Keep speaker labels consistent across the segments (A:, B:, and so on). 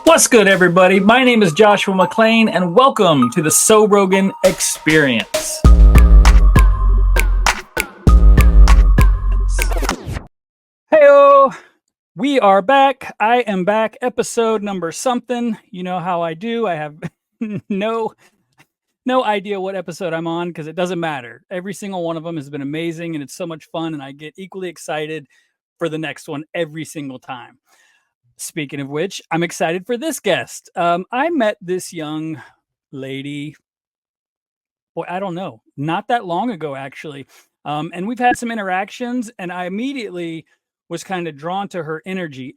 A: What's good, everybody? My name is Joshua McLean, and welcome to the Sew Rogan Experience. Heyo! We are back. I am back. Episode number something. You know how I do. I have no idea what episode I'm on because it doesn't matter. Every single one of them has been amazing, and it's so much fun, and I get equally excited for the next one every single time. Speaking of which, I'm excited for this guest. I met this young lady, boy, I don't know, not that long ago, actually. And we've had some interactions, and I immediately was kind of drawn to her energy.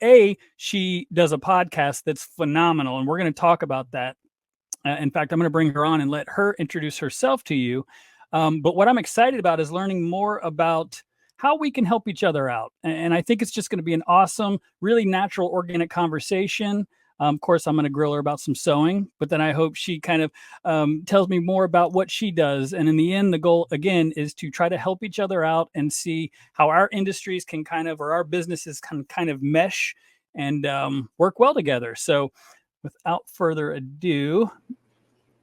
A: She does a podcast that's phenomenal, and we're going to talk about that. In fact, I'm going to bring her on and let her introduce herself to you. But what I'm excited about is learning more about how we can help each other out. And I think it's just going to be an awesome, really natural, organic conversation. Of course, I'm going to grill her about some sewing, but then I hope she kind of tells me more about what she does. And in the end, the goal, again, is to try to help each other out and see how our industries can or our businesses can kind of mesh and work well together. So without further ado,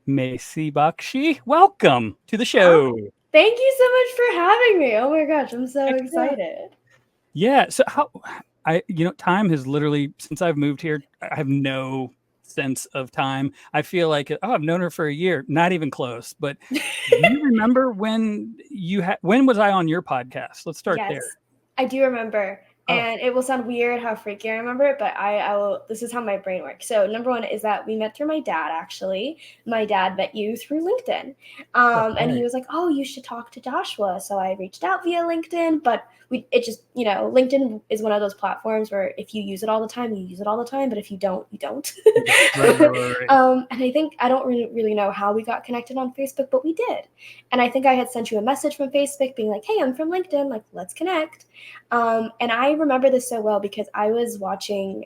A: Macy Baxi, welcome to the show.
B: Thank you so much for having me. Oh my gosh, I'm so excited.
A: Yeah. So time has literally, since I've moved here, I have no sense of time. I feel like, I've known her for a year, not even close. But do you remember when was I on your podcast? Let's start there.
B: I do remember. And it will sound weird how freaky I remember it, but I will. This is how my brain works. So number one is that we met through my dad, actually. My dad met you through LinkedIn. And he was like, oh, you should talk to Joshua. So I reached out via LinkedIn, but LinkedIn is one of those platforms where if you use it all the time, you use it all the time. But if you don't, you don't.
A: Right.
B: And I think I don't really know how we got connected on Facebook, but we did. And I think I had sent you a message from Facebook being like, hey, I'm from LinkedIn. Like, let's connect. And I remember this so well because I was watching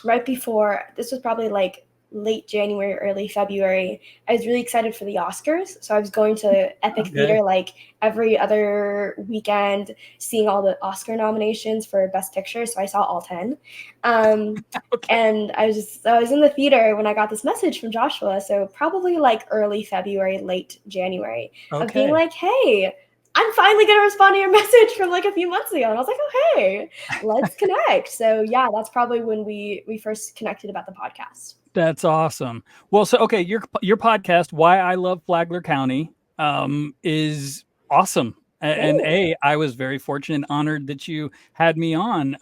B: right before, this was probably like late January, early February. I was really excited for the Oscars. So I was going to Epic Theater like every other weekend, seeing all the Oscar nominations for Best Picture. So I saw all 10. And I was in the theater when I got this message from Joshua. So probably like early February, late January of being like, hey, I'm finally going to respond to your message from like a few months ago. And I was like, oh, hey, let's connect. So yeah, that's probably when we first connected about the podcast.
A: That's awesome. Well, so, okay. Your podcast, Why I Love Flagler County, is awesome. And I was very fortunate and honored that you had me on.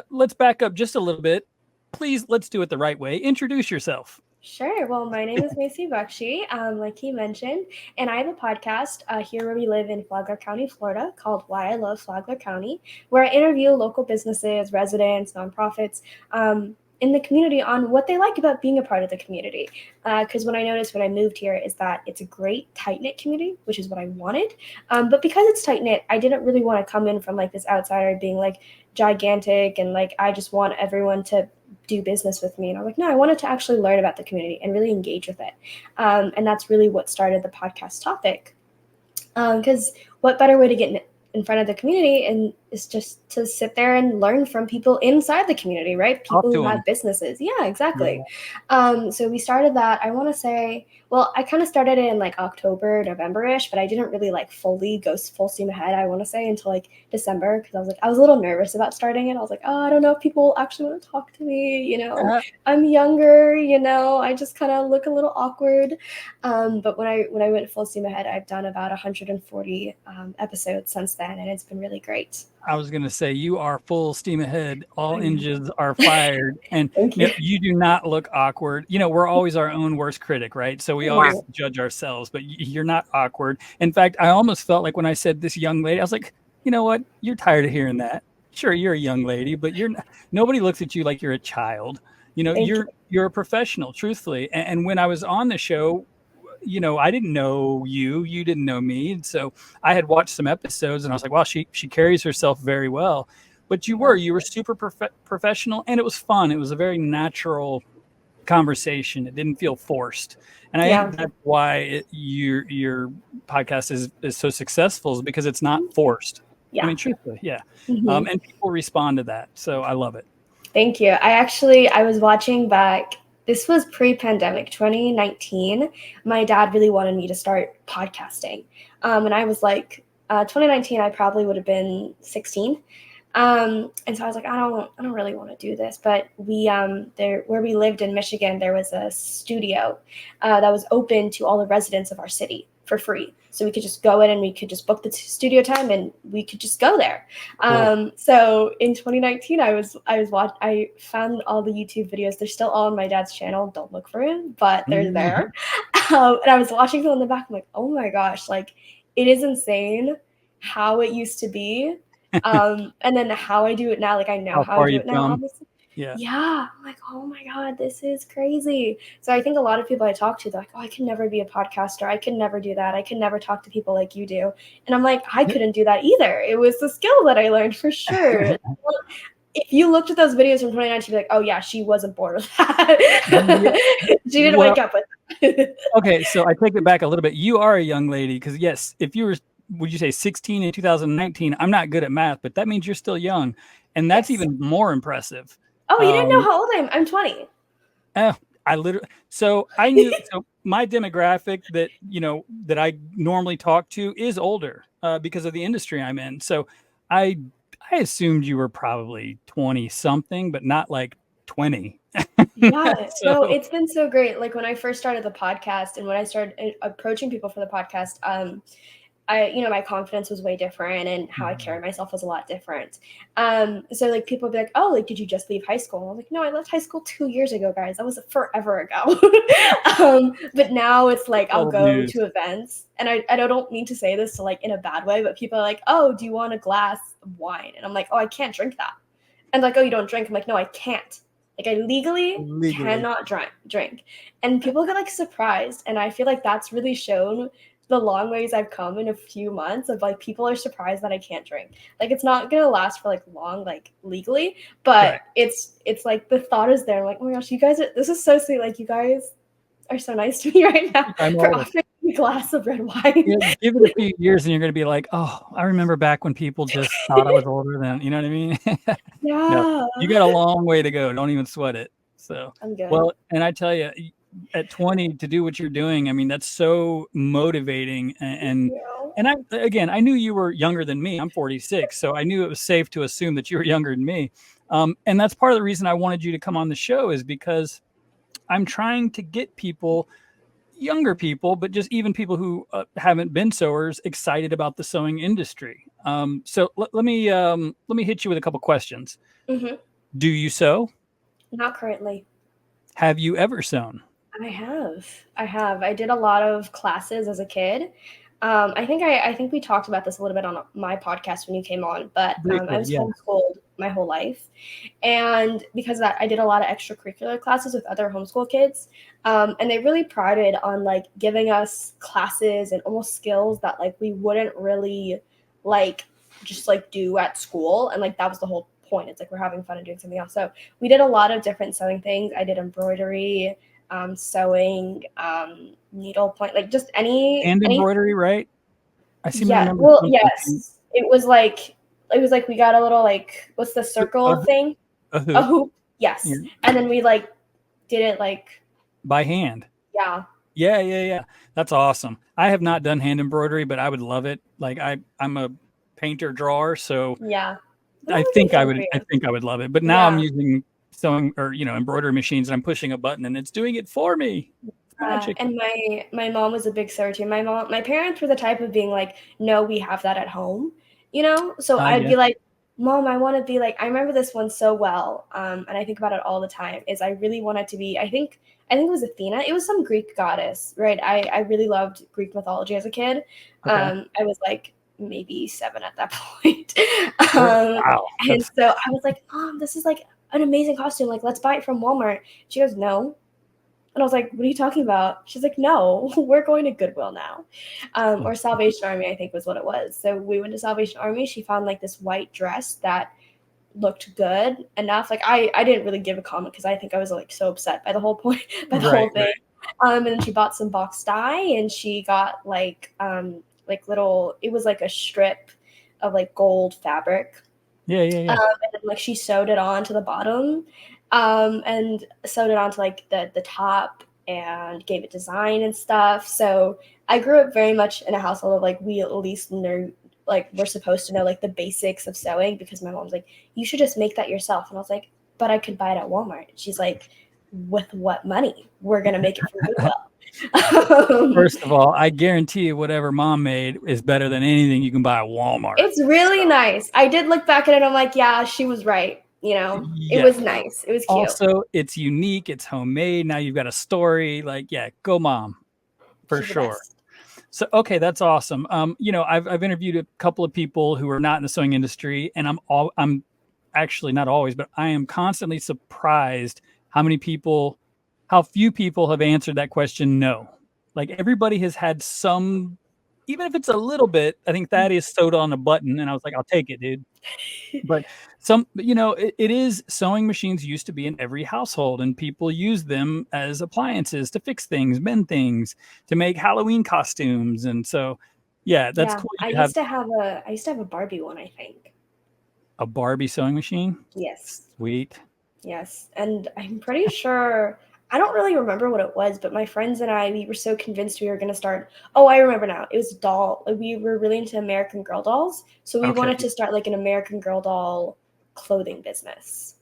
A: Let's back up just a little bit. Please, let's do it the right way. Introduce yourself.
B: Sure. Well, my name is Macy Baxi, like he mentioned, and I have a podcast here where we live in Flagler County, Florida, called Why I Love Flagler County, where I interview local businesses, residents, nonprofits in the community on what they like about being a part of the community. Because what I noticed when I moved here is that it's a great tight-knit community, which is what I wanted. But because it's tight-knit, I didn't really want to come in from like this outsider being like gigantic and like I just want everyone to do business with me. And I was like, no, I wanted to actually learn about the community and really engage with it. And that's really what started the podcast topic. Because what better way to get in front of the community and is just to sit there and learn from people inside the community, right? People who have businesses. Yeah, exactly. Yeah. So we started that, I want to say, well, I kind of started it in like October, November-ish, but I didn't really like fully go full steam ahead, I want to say, until like December, because I was a little nervous about starting it. I was like, oh, I don't know if people actually want to talk to me, I'm younger, I just kind of look a little awkward. But when I went full steam ahead, I've done about 140 episodes since then, and it's been really great.
A: I was going to say, you are full steam ahead. All engines are fired. And you do not look awkward. We're always our own worst critic, right? So we always judge ourselves, but you're not awkward. In fact, I almost felt like when I said this young lady, I was like, you know what? You're tired of hearing that. Sure, you're a young lady, but nobody looks at you like you're a child. You're a professional, truthfully. And when I was on the show, I didn't know you didn't know me. And so I had watched some episodes and I was like, wow, she carries herself very well. But you were super professional, and it was fun. It was a very natural conversation. It didn't feel forced. And I think that's why your podcast is so successful, is because it's not forced. Yeah. I mean, truthfully, yeah. Mm-hmm. And people respond to that. So I love it.
B: Thank you. I was watching back. This was pre-pandemic, 2019. My dad really wanted me to start podcasting. And I was like, 2019, I probably would have been 16. And so I was like, I don't really want to do this. But there, where we lived in Michigan, there was a studio that was open to all the residents of our city for free. So we could just go in and we could just book the studio time and we could just go there.
A: Cool.
B: So in 2019, I found all the YouTube videos. They're still all on my dad's channel. Don't look for it, but they're there. And I was watching them in the back. I'm like, oh my gosh, like it is insane how it used to be. And then how I do it now. Like I know
A: How
B: how I
A: far
B: do
A: you've
B: it now,
A: come.
B: obviously.
A: Yeah.
B: Yeah, I'm like, oh my God, this is crazy. So I think a lot of people I talk to, they're like, oh, I can never be a podcaster. I can never do that. I can never talk to people like you do. And I'm like, I couldn't do that either. It was the skill that I learned for sure. If you looked at those videos from 2019, you'd be like, oh yeah, she wasn't bored with that. She didn't wake up with that.
A: Okay, so I take it back a little bit. You are a young lady because yes, if you were, would you say 16 in 2019? I'm not good at math, but that means you're still young, and that's
B: Yes.
A: even more impressive.
B: Oh, you didn't know
A: Um,
B: how old I am? I'm 20.
A: I literally, so I knew, so my demographic that I normally talk to is older because of the industry I'm in. So I I assumed you were probably 20 something, but not like 20.
B: Yeah, no,
A: So
B: it's been so great. Like when I first started the podcast and when I started approaching people for the podcast, my confidence was way different and how I carry myself was a lot different. So like people would be like, oh, like, did you just leave high school? I'm like, no, I left high school 2 years ago, guys. That was forever ago. But now it's like, I'll
A: old
B: go
A: news.
B: to events and I don't mean to say this to like in a bad way, but people are like, oh, do you want a glass of wine? And I'm like, oh, I can't drink that. And like, oh, you don't drink? I'm like, no, I can't. Like I legally
A: Legally.
B: cannot drink. And people get like surprised. And I feel like that's really shown the long ways I've come in a few months of like people are surprised that I can't drink. Like it's not gonna last for like long, like legally, but
A: Right.
B: it's like the thought is there. I'm like, oh my gosh, you guys this is so sweet. Like you guys are so nice to me right now
A: I'm
B: for
A: older.
B: offering me a glass of red wine.
A: Yeah, give it a few years and you're going to be like, oh, I remember back when people just thought I was older than, you know what I mean? No,
B: Yeah.
A: you got a long way to go. Don't even sweat it. So,
B: I'm good.
A: well, and I tell you, at 20 to do what you're doing, I mean, that's so motivating. And I knew you were younger than me. I'm 46, so I knew it was safe to assume that you were younger than me. And that's part of the reason I wanted you to come on the show is because I'm trying to get people, younger people, but just even people who haven't been sewers, excited about the sewing industry. So let me hit you with a couple questions.
B: Hmm.
A: Do you sew?
B: Not currently.
A: Have you ever sewn?
B: I have. I have. I did a lot of classes as a kid. I think we talked about this a little bit on my podcast when you came on, but I
A: Briefly,
B: was
A: yeah.
B: homeschooled my whole life, and because of that, I did a lot of extracurricular classes with other homeschool kids, and they really prided on like giving us classes and almost skills that like we wouldn't really like just like do at school, and like that was the whole point. It's like we're having fun and doing something else. So we did a lot of different sewing things. I did embroidery, sewing, needle point, like just
A: Hand
B: any.
A: embroidery, right? I seem to
B: Yeah.
A: remember
B: Well,
A: something.
B: yes. It was like we got a little like what's the circle thing?
A: A
B: A
A: hoop,
B: hoop.
A: yeah,
B: Yes. And then we like did it like
A: by hand.
B: yeah.
A: Yeah. That's awesome. I have not done hand embroidery, but I would love it. Like I'm a painter drawer, so
B: Yeah. Well,
A: I
B: that would be
A: think I
B: fun
A: would
B: for
A: I
B: you.
A: think I would love it. But now I'm
B: Yeah.
A: using sewing or embroidery machines and I'm pushing a button and it's doing it for me. It's magic.
B: And my mom was a big sewer too. My parents were the type of being like, no, we have that at home, you know. So I'd
A: Yeah.
B: be like, Mom, I want to be like. I remember this one so well, and I think about it all the time. Is I really wanted to be. I think it was Athena. It was some Greek goddess, right? I really loved Greek mythology as a kid.
A: Okay.
B: I was like maybe 7 at that point,
A: Oh,
B: um,
A: wow.
B: and
A: That's
B: so I was like, Mom, this is like an amazing costume. Like, let's buy it from Walmart. She goes, no. And I was like, what are you talking about? She's like, no, we're going to Goodwill now. Or Salvation Army, I think was what it was. So we went to Salvation Army. She found like this white dress that looked good enough. Like I didn't really give a comment because I think I was like so upset by the whole point, by the whole
A: right.
B: thing. And then she bought some box dye and she got like little, it was like a strip of like gold fabric.
A: Yeah, yeah, yeah.
B: And then, like, she sewed it on to the bottom, and sewed it onto like the top and gave it design and stuff. So I grew up very much in a household of like we at least learn, like we're supposed to know like the basics of sewing, because my mom's like, you should just make that yourself. And I was like, but I could buy it at Walmart. She's like, with what money? We're gonna make it from Goodwill.
A: First of all, I guarantee you whatever mom made is better than anything you can buy at Walmart.
B: It's really nice. I did look back at it and I'm like, yeah, she was right. You know, it
A: Yeah.
B: was nice. It was cute.
A: Also, it's unique, it's homemade. Now you've got a story. Like, yeah, go mom for
B: She's the
A: sure.
B: best.
A: So, okay, that's awesome. I've interviewed a couple of people who are not in the sewing industry, and I'm actually not always, but I am constantly surprised how few people have answered that question no. Like everybody has had some, even if it's a little bit. I think that is sewed on a button, and I was like, I'll take it, dude. But it is, sewing machines used to be in every household, and people use them as appliances to fix things, mend things, to make Halloween costumes. And so, yeah, that's
B: Yeah,
A: cool.
B: I
A: You have
B: used to have a Barbie one, I think.
A: a Barbie sewing machine.
B: Yes.
A: Sweet.
B: Yes. And I'm pretty sure, I don't really remember what it was, but my friends and I, we were so convinced we were going to start. Oh, I remember now. It was a doll. Like, we were really into American Girl dolls. So we
A: Okay.
B: wanted to start like an American Girl doll clothing business.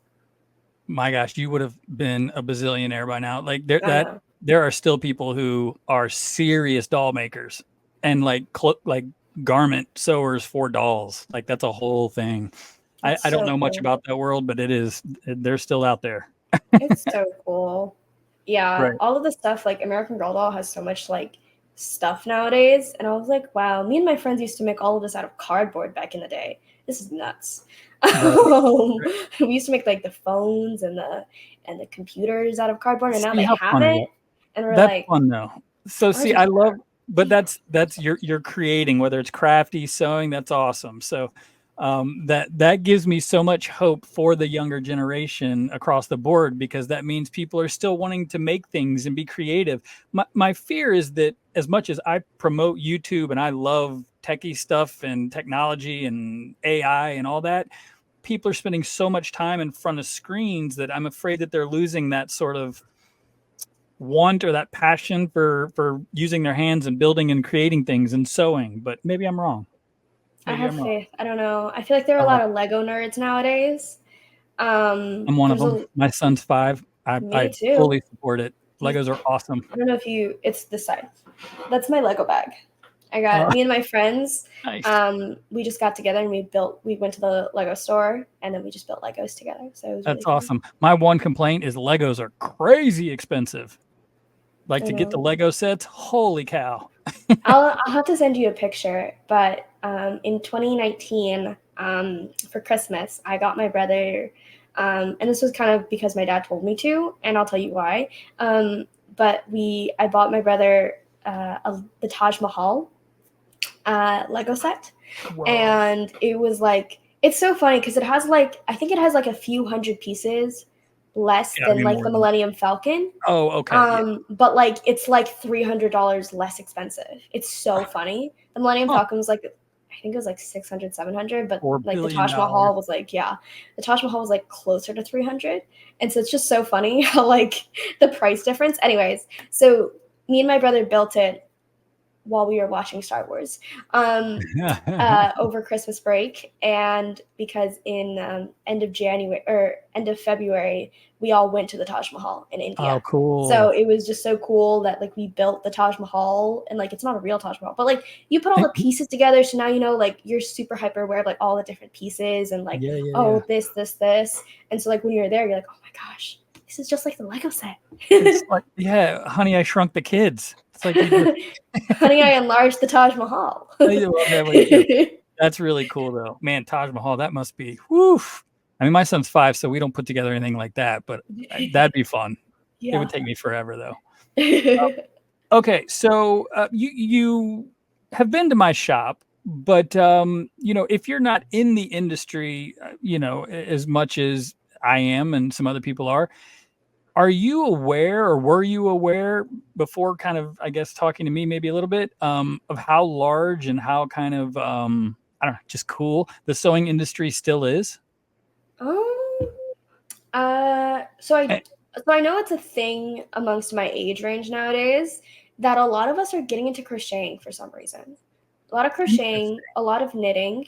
A: My gosh, you would have been a bazillionaire by now. Like
B: I know.
A: there are still people who are serious doll makers and like garment sewers for dolls. Like that's a whole thing.
B: It's
A: I don't
B: so
A: know much
B: cool.
A: about that world, but they're still out there.
B: It's so cool. Yeah,
A: Right.
B: all of the stuff, like American Girl doll has so much like stuff nowadays, and I was like, wow, me and my friends used to make all of this out of cardboard back in the day. This is nuts.
A: Right.
B: We used to make like the phones and the computers out of cardboard, and now
A: See
B: they
A: how
B: have
A: fun is
B: it,
A: that?
B: and we're
A: That's
B: like,
A: fun though. So
B: ours
A: see,
B: is
A: I love,
B: better.
A: but that's you're creating, whether it's crafty sewing, that's awesome. So that gives me so much hope for the younger generation across the board, because that means people are still wanting to make things and be creative. My fear is that as much as I promote YouTube and I love techie stuff and technology and AI and all that, people are spending so much time in front of screens that I'm afraid that they're losing that sort of want or that passion for using their hands and building and creating things and sewing. But maybe I'm wrong.
B: I
A: Maybe
B: have
A: I'm wrong.
B: faith. I don't know. I feel like there are
A: I
B: a lot
A: like
B: of Lego nerds nowadays.
A: I'm one of
B: There's
A: them.
B: a
A: My son's 5.
B: Me
A: I
B: too.
A: fully support it.
B: He's
A: Legos are awesome.
B: I don't know if you it's this side. That's my Lego bag. I got
A: Uh,
B: it. Me and my friends,
A: nice.
B: we just got together and we went to the Lego store and then we just built Legos together. So it was really
A: That's
B: fun.
A: awesome. My one complaint is Legos are crazy expensive. Like
B: I
A: to get the
B: know.
A: Lego sets, holy cow.
B: I'll have to send you a picture, but in 2019, for Christmas, I got my brother, and this was kind of because my dad told me to, and I'll tell you why. But I bought my brother the Taj Mahal Lego set,
A: Whoa.
B: and it was like it's so funny because it has like I think it has like a few hundred pieces less
A: Gotta
B: than
A: be
B: like
A: more
B: the
A: than that.
B: Millennium Falcon.
A: Oh, okay. Yeah.
B: But like it's like $300 less expensive. It's so funny. The Millennium
A: Huh.
B: Falcon was like I think it was like 600, 700, but
A: $4
B: like the
A: billion.
B: Taj Mahal was like yeah, the Taj Mahal was like closer to 300, and so it's just so funny how like the price difference. Anyways, so me and my brother built it while we were watching Star Wars over Christmas break, and because in end of January or end of February, we all went to the Taj Mahal in
A: Oh,
B: India. So
A: cool.
B: it was just so cool that like we built the Taj Mahal, and like it's not a real Taj Mahal, but like you put all the pieces together, so now you know like you're super hyper aware of like all the different pieces and like
A: Yeah, yeah, yeah.
B: oh this, and so like when you're there, you're like oh my gosh, this is just like the Lego set.
A: It's like, yeah, Honey, I Shrunk the Kids. It's like you just
B: Honey, I enlarged the Taj Mahal.
A: I love that way too. That's really cool though. Man, Taj Mahal, that must be woof. I mean, my son's 5, so we don't put together anything like that, but that'd be fun. It would
B: Yeah.
A: take me forever though. Okay, so you have been to my shop, but if you're not in the industry, as much as I am and some other people are you aware, or were you aware before kind of, I guess, talking to me maybe a little bit, of how large and how kind of, I don't know, just cool the sewing industry still is?
B: So
A: Eh,
B: I know it's a thing amongst my age range nowadays that a lot of us are getting into crocheting for some reason. A lot of crocheting, a lot of knitting,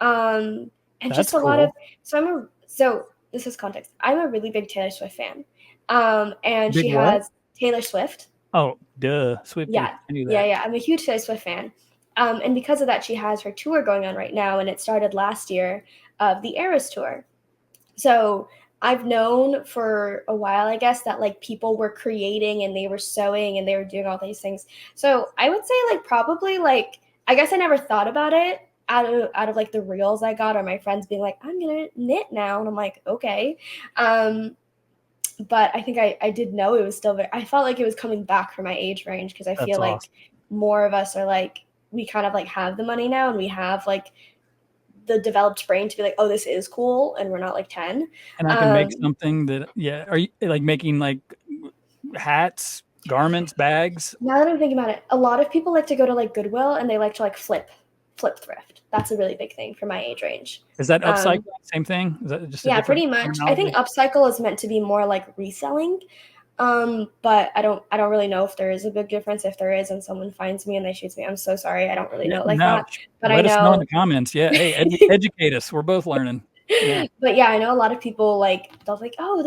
B: and
A: That's
B: just a lot of.
A: cool.
B: So this is context. I'm a really big Taylor Swift fan, and
A: Big
B: she
A: what?
B: has Taylor Swift.
A: Oh, duh, Swifty.
B: Yeah,
A: I knew
B: yeah,
A: that.
B: yeah. I'm a huge Taylor Swift fan, and because of that, she has her tour going on right now, and it started last year of the Eras tour. So I've known for a while, I guess, that like people were creating and they were sewing and they were doing all these things. So I would say like probably like I guess I never thought about it out of like the reels I got or my friends being like, I'm gonna knit now. And I'm like, okay. But I think I did know it was still very I felt like it was coming back for my age range because I
A: That's
B: feel like
A: awesome.
B: more of us are like we kind of like have the money now and we have like the developed brain to be like, oh, this is cool, and we're not like 10.
A: And I can make something that, yeah. Are you like making like hats, garments, bags?
B: Now that I'm thinking about it, a lot of people like to go to like Goodwill and they like to like flip thrift. That's a really big thing for my age range.
A: Is that upcycling?
B: Um,
A: Same thing? Is that just a
B: yeah,
A: different
B: pretty much. I think
A: terminology?
B: upcycle is meant to be more like reselling. But I don't really know if there is a big difference. If there is, and someone finds me and they shoots me, I'm so sorry. I don't really
A: Yeah,
B: know it like
A: no.
B: that. But I
A: Let us know in
B: know
A: the comments. Yeah. Hey, educate us. We're both learning. Yeah.
B: but yeah, I know a lot of people like they'll be like, oh,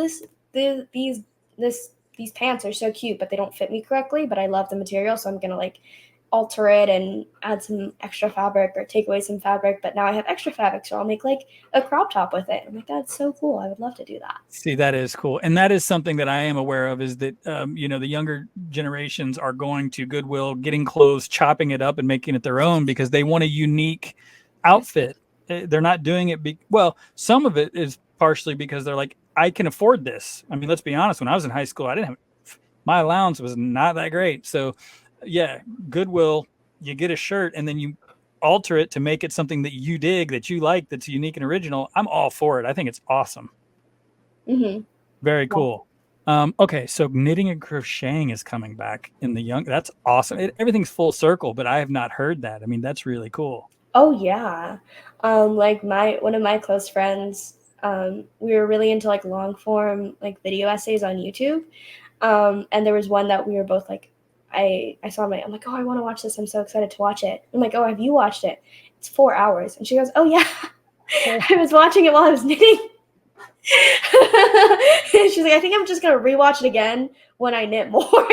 B: these pants are so cute, but they don't fit me correctly. But I love the material, so I'm gonna like alter it and add some extra fabric or take away some fabric. But now I have extra fabric, so I'll make like a crop top with it. I'm like, that's so cool. I would love to do that.
A: See, that is cool. And that is something that I am aware of is that, the younger generations are going to Goodwill, getting clothes, chopping it up and making it their own because they want a unique outfit. They're not doing it. Well, some of it is partially because they're like, I can afford this. I mean, let's be honest. When I was in high school, I didn't have my allowance was not that great. So, yeah, Goodwill, you get a shirt and then you alter it to make it something that you dig, that you like, that's unique and original. I'm all for it. I think it's awesome.
B: Mm-hmm.
A: Very
B: Yeah.
A: cool. Okay, so knitting and crocheting is coming back in the young. That's awesome. Everything's full circle, but I have not heard that. I mean, that's really cool.
B: Oh yeah. Like my one of my close friends, we were really into like long form like video essays on YouTube. And there was one that we were both like, I saw I'm like, oh, I want to watch this. I'm so excited to watch it. I'm like, oh, have you watched it? It's 4 hours. And she goes, oh yeah,
A: Oh,
B: I was watching it while I was knitting. She's like, I think I'm just gonna rewatch it again when I knit more.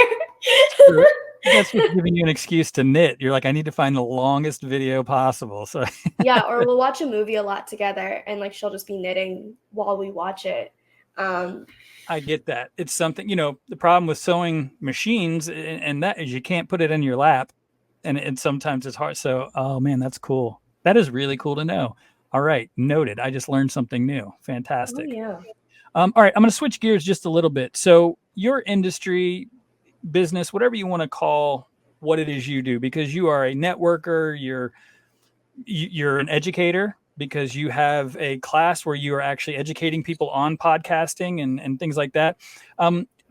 A: that's just giving you an excuse to knit. You're like, I need to find the longest video possible. So
B: Yeah, or we'll watch a movie a lot together, and like she'll just be knitting while we watch it. Um,
A: I get that. It's something, the problem with sewing machines and that is you can't put it in your lap and sometimes it's hard. So, oh man, that's cool. That is really cool to know. All right, noted. I just learned something new.
B: oh
A: Fantastic.
B: yeah.
A: All right, I'm going to switch gears just a little bit. So, your industry, business, whatever you want to call what it is you do, because you are a networker, you're an educator because you have a class where you are actually educating people on podcasting and things like that.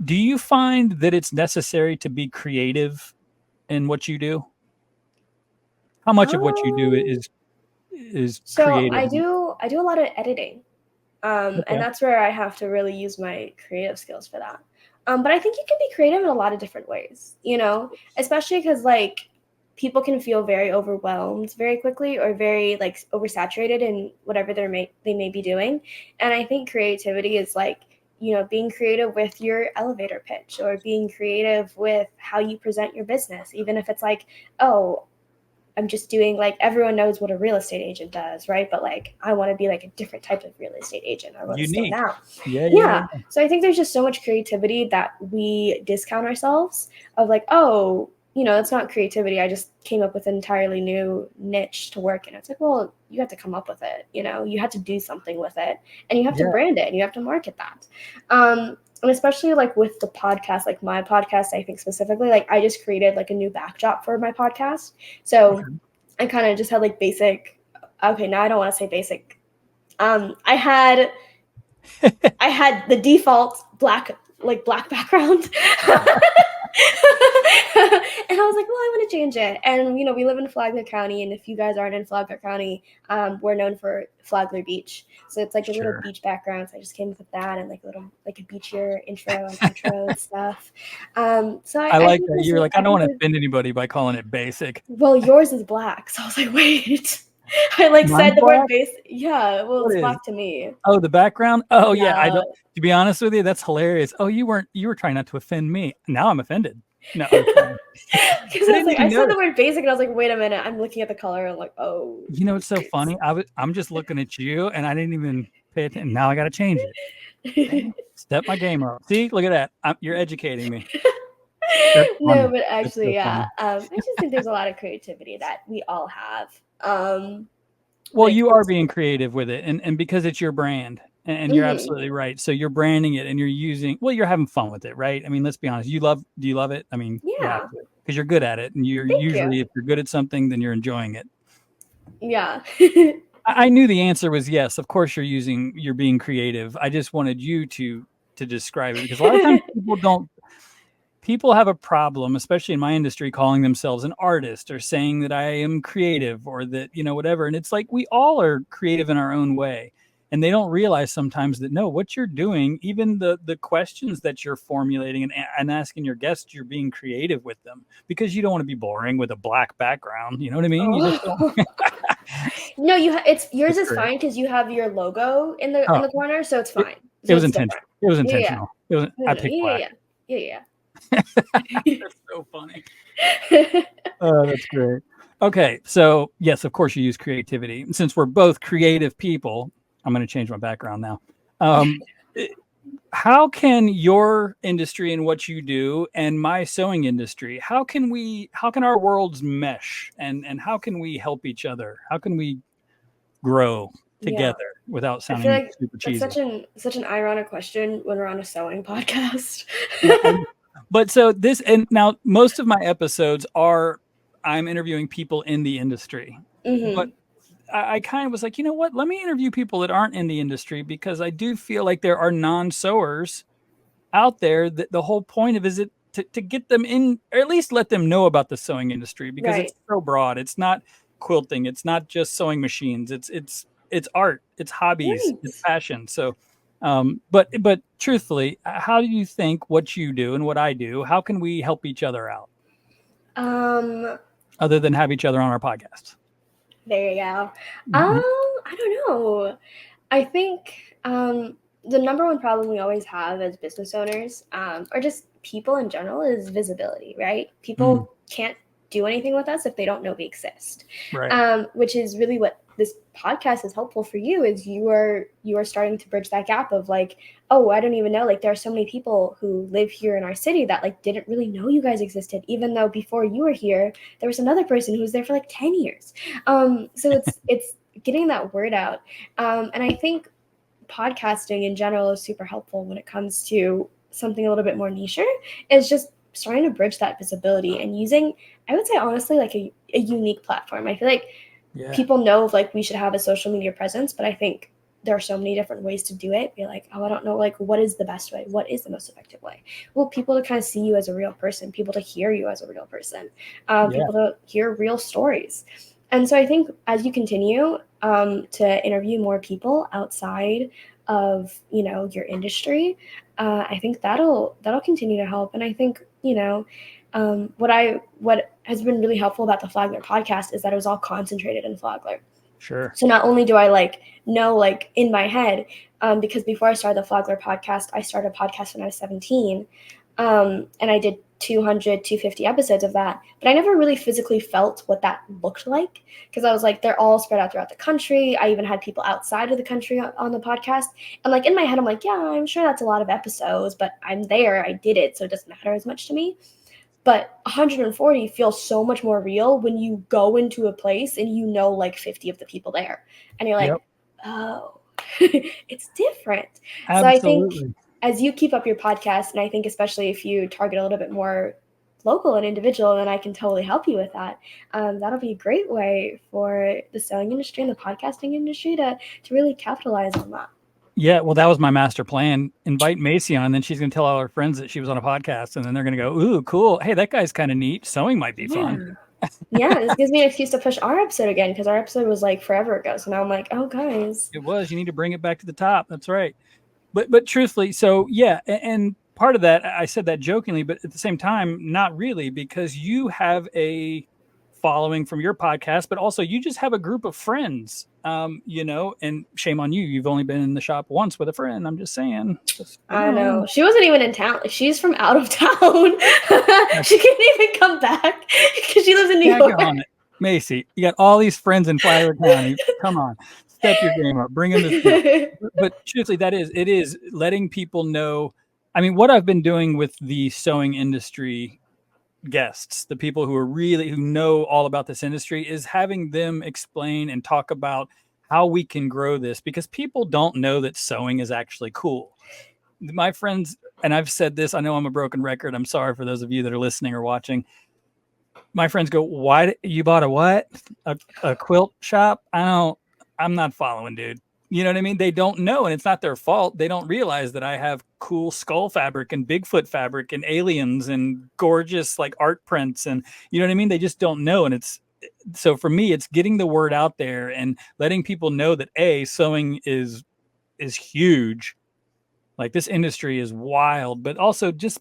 A: Do you find that it's necessary to be creative in what you do? How much of what you do
B: Um,
A: is
B: so
A: creative?
B: I do a lot of editing, and
A: Okay.
B: that's where I have to really use my creative skills for that. But I think you can be creative in a lot of different ways, especially because like people can feel very overwhelmed very quickly or very like oversaturated in whatever they may be doing. And I think creativity is like, being creative with your elevator pitch or being creative with how you present your business, even if it's like, oh, I'm just doing like everyone knows what a real estate agent does, right? But like I want to be like a different type of real estate agent. I want to stand
A: Unique.
B: out.
A: Yeah, yeah,
B: Yeah.
A: yeah.
B: So I think there's just so much creativity that we discount ourselves of like, oh, it's not creativity. I just came up with an entirely new niche to work in. It's like, well, you have to come up with it. You have to do something with it and you have to
A: Yeah.
B: brand it and you have to market that. And especially like with the podcast, like my podcast, I think specifically, like I just created like a new backdrop for my podcast. So
A: Okay.
B: I kind of just had like basic. Okay, now I don't want to say basic. I had the default black background. And I was like, well, I want to change it. And, you know, we live in Flagler County. And if you guys aren't in Flagler County, we're known for Flagler Beach. So it's like a little beach background. So I just came up with that and like a beachier intro and outro and stuff. So
A: I like
B: think
A: that. You're like, I don't want to offend anybody by calling it basic.
B: well, yours is black. So I was like, wait. I like
A: Mine's
B: said the
A: black?
B: word basic. Yeah, well,
A: What
B: it's
A: is?
B: black to me.
A: Oh, the background? Oh, yeah. I
B: Yeah.
A: don't. To be honest with you, that's hilarious. Oh, you were trying not to offend me. Now I'm offended. No, it's fine.
B: Because I was like, I said the word basic, and I was like, wait a minute. I'm looking at the color. And I'm like, oh.
A: You know, it's so funny. I'm just looking at you, and I didn't even pay attention. Now I got to change it. Dang, step my game up. See, look at that. You're educating me.
B: No, but actually, yeah. I just think there's a lot of creativity that we all have.
A: Well, you are being creative with it, and because it's your brand, and you're absolutely right. So you're branding it, and you're having fun with it, right? I mean, let's be honest. Do you love it? I mean,
B: yeah,
A: because you're good at it, and you're usually, if you're good at something, then you're enjoying it.
B: Yeah.
A: I knew the answer was yes. Of course, you're being creative. I just wanted you to describe it, because a lot of times people have a problem, especially in my industry, calling themselves an artist or saying that I am creative or that, you know, whatever. And it's like, we all are creative in our own way. And they don't realize sometimes that, no, what you're doing, even the questions that you're formulating and asking your guests, you're being creative with them, because you don't want to be boring with a black background. You know what I mean? You just don't.
B: No, yours is fine because you have your logo in the corner, so it's fine.
A: It was intentional. It was intentional. I picked black.
B: Yeah.
A: That's so funny. Oh, that's great. Okay, so yes, of course you use creativity. Since we're both creative people, I'm going to change my background now. How can your industry and what you do and my sewing industry, how can our worlds mesh, and how can we help each other? How can we grow together without sounding super cheesy?
B: That's such an ironic question when we're on a sewing podcast.
A: But so now most of my episodes I'm interviewing people in the industry, but I kind of was like, you know what? Let me interview people that aren't in the industry, because I do feel like there are non-sewers out there that the whole point of is it to get them in, or at least let them know about the sewing industry, because it's so broad. It's not quilting. It's not just sewing machines. It's art. It's hobbies. It's passion. So, but truthfully, how do you think what you do and what I do, how can we help each other out? Other than have each other on our podcast.
B: There you go. I don't know. I think the number one problem we always have as business owners, or just people in general, is visibility, right? People can't do anything with us if they don't know we exist. Right. Which is really what this podcast is helpful for you, is you are starting to bridge that gap of like, oh, I don't even know, like there are so many people who live here in our city that like didn't really know you guys existed, even though before you were here there was another person who was there for like 10 years. So it's getting that word out, and I think podcasting in general is super helpful when it comes to something a little bit more niche. Is just starting to bridge that visibility and using, I would say honestly, like a unique platform. I feel like people know like we should have a social media presence, but I think there are so many different ways to do it. Be like, oh, I don't know, like what is the best way? What is the most effective way? Well, people to kind of see you as a real person, people to hear you as a real person, people to hear real stories. And so I think as you continue to interview more people outside of, you know, your industry, I think that'll continue to help. And I think, you know, what has been really helpful about the Flagler podcast is that it was all concentrated in Flagler.
A: Sure.
B: So not only do I like know like in my head, because before I started the Flagler podcast, I started a podcast when I was 17, and I did 250 episodes of that, but I never really physically felt what that looked like, because I was like, they're all spread out throughout the country. I even had people outside of the country on the podcast, and like in my head I'm like, yeah, I'm sure that's a lot of episodes, but I'm there, I did it, so it doesn't matter as much to me. But 140 feels so much more real when you go into a place and you know like 50 of the people there, and you're like, oh, it's different. Absolutely. So I think as you keep up your podcast, and I think especially if you target a little bit more local and individual, then I can totally help you with that. That'll be a great way for the sewing industry and the podcasting industry to really capitalize on that.
A: Yeah, well, that was my master plan. Invite Macy on, and then she's going to tell all her friends that she was on a podcast, and then they're going to go, "Ooh, cool! Hey, that guy's kind of neat. Sewing might be fun."
B: Yeah. Yeah, this gives me an excuse to push our episode again because our episode was like forever ago. So now I'm like, oh, guys.
A: It was. You need to bring it back to the top. That's right. But truthfully, so yeah, and part of that, I said that jokingly, but at the same time, not really, because you have a following from your podcast, but also you just have a group of friends. And shame on you. You've only been in the shop once with a friend. I'm just saying.
B: I know. She wasn't even in town. She's from out of town. She couldn't even come back because she lives in New York.
A: On it. Macy, you got all these friends in Flagler County. Come on, step your game up. Bring them to But truthfully, it is letting people know. I mean, what I've been doing with the sewing industry guests, the people who know all about this industry, is having them explain and talk about how we can grow this, because people don't know that sewing is actually cool. My friends, and I've said this, I know I'm a broken record. I'm sorry for those of you that are listening or watching. My friends go, "Why you bought a what? A quilt shop?" I'm not following, dude. You know what I mean? They don't know, and it's not their fault. They don't realize that I have cool skull fabric and Bigfoot fabric and aliens and gorgeous like art prints, and you know what I mean? They just don't know. And so for me, it's getting the word out there and letting people know that sewing is huge. Like, this industry is wild, but also just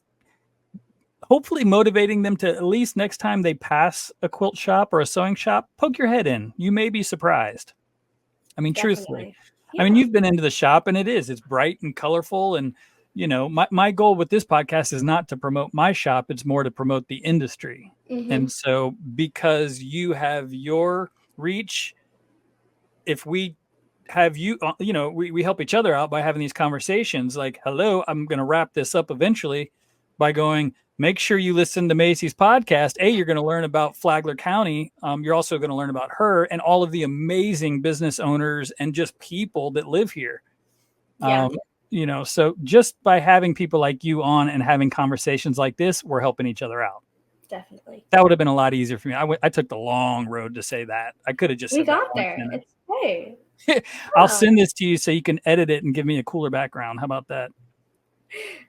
A: hopefully motivating them to, at least next time they pass a quilt shop or a sewing shop, poke your head in. You may be surprised. I mean, truthfully. Yeah. I mean, you've been into the shop, and it's bright and colorful. And, my goal with this podcast is not to promote my shop. It's more to promote the industry. Mm-hmm. And so because you have your reach, if we have you, we help each other out by having these conversations like, hello, I'm going to wrap this up eventually by going, make sure you listen to Macy's podcast. You're going to learn about Flagler County. You're also going to learn about her and all of the amazing business owners and just people that live here. Yeah. So just by having people like you on and having conversations like this, we're helping each other out.
B: Definitely.
A: That would have been a lot easier for me. I took the long road to say that. I could have just said
B: we got there. It's hey.
A: I'll send this to you so you can edit it and give me a cooler background. How about that?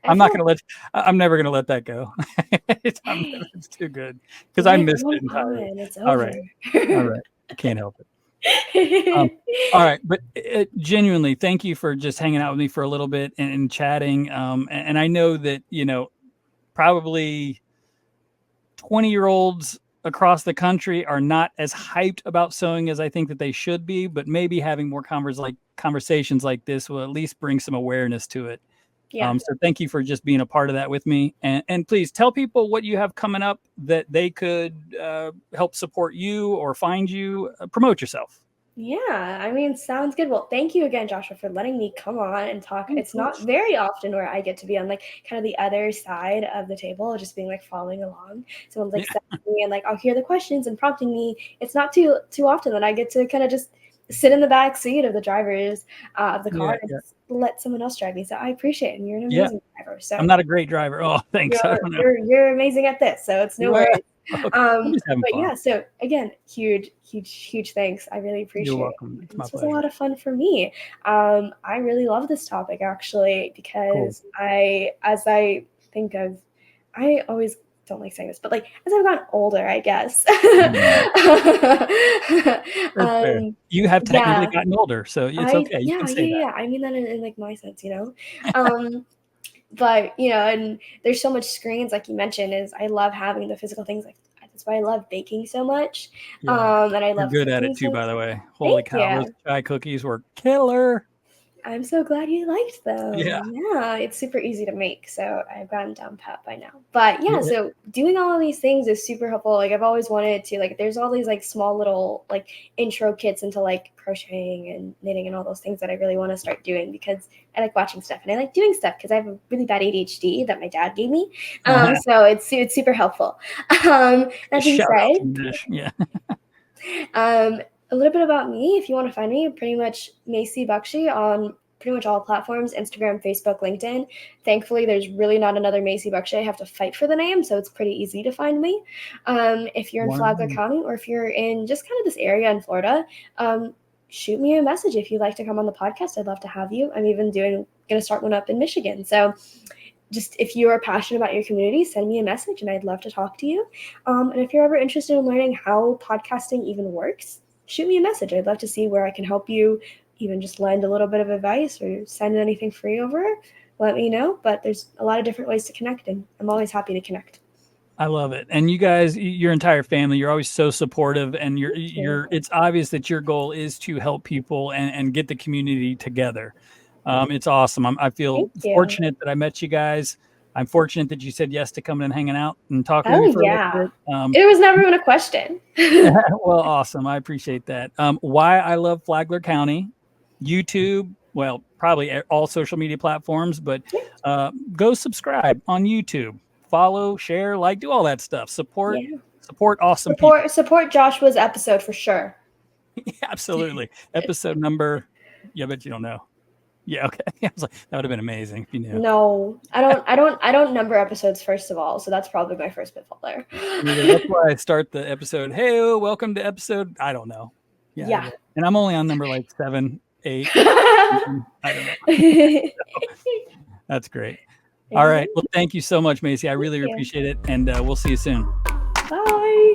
A: I'm never going to let that go. It's too good because I missed it entirely.
B: It's over.
A: All right. I can't help it. All right. But genuinely, thank you for just hanging out with me for a little bit and chatting. And I know that, probably 20-year-olds across the country are not as hyped about sewing as I think that they should be, but maybe having more conversations like this will at least bring some awareness to it. Yeah. So thank you for just being a part of that with me. And please tell people what you have coming up that they could help support you or find you. Promote yourself.
B: Yeah, I mean, sounds good. Well, thank you again, Joshua, for letting me come on and talk. It's not very often where I get to be on like kind of the other side of the table, just being like following along. Someone's like sending me and like I'll hear the questions and prompting me. It's not too often that I get to kind of just sit in the back seat of the drivers of the car and just let someone else drive me. So I appreciate it. And you're an amazing driver. So
A: I'm not a great driver. Oh, thanks.
B: You're amazing at this, so it's no worries. But yeah, so again, huge thanks. I really appreciate it.
A: You're welcome. It's my
B: pleasure. Was a lot of fun for me. I really love this topic actually because I always don't like saying this, but like as I've gotten older, I guess.
A: You have technically gotten older, so it's okay. You can say that.
B: I mean that in like my sense, But and there's so much screens, like you mentioned, I love having the physical things. Like that's why I love baking so much. And I love.
A: You're good at it too, by the way. Holy cow! Those chai cookies were killer.
B: I'm so glad you liked them.
A: Yeah,
B: it's super easy to make, so I've gotten down pat by now. But so doing all of these things is super helpful. Like I've always wanted to, like there's all these like small little like intro kits into like crocheting and knitting and all those things that I really want to start doing because I like watching stuff and I like doing stuff because I have a really bad ADHD that my dad gave me. So it's super helpful. That being said, a little bit about me. If you want to find me, pretty much Macy Baxi on pretty much all platforms, Instagram, Facebook, LinkedIn. Thankfully, there's really not another Macy Baxi. I have to fight for the name, so it's pretty easy to find me. If you're in Flagler County or if you're in just kind of this area in Florida, shoot me a message if you'd like to come on the podcast. I'd love to have you. I'm even going to start one up in Michigan. So just if you are passionate about your community, send me a message and I'd love to talk to you. And if you're ever interested in learning how podcasting even works, shoot me a message. I'd love to see where I can help you, even just lend a little bit of advice or send anything free over. Let me know. But there's a lot of different ways to connect, and I'm always happy to connect.
A: I love it. And you guys, your entire family, you're always so supportive, and it's obvious that your goal is to help people and get the community together. It's awesome. I feel fortunate that I met you guys. I'm fortunate that you said yes to coming and hanging out and talking with me for a little bit.
B: It was never even a question.
A: Well, awesome. I appreciate that. Why I Love Flagler County, YouTube, well, probably all social media platforms, but go subscribe on YouTube. Follow, share, like, do all that stuff. Support awesome people.
B: Support Joshua's episode for sure.
A: Yeah, absolutely. Episode number, I bet you don't know. Yeah, okay. I was like, that would have been amazing if you knew.
B: No, I don't number episodes first of all, so that's probably my first pitfall there.
A: That's why I start the episode. Hey, welcome to episode. I don't know. Yeah. And I'm only on number like 7, 8. I don't know. That's great. All right. Well, thank you so much, Macy. I really appreciate it, and we'll see you soon.
B: Bye.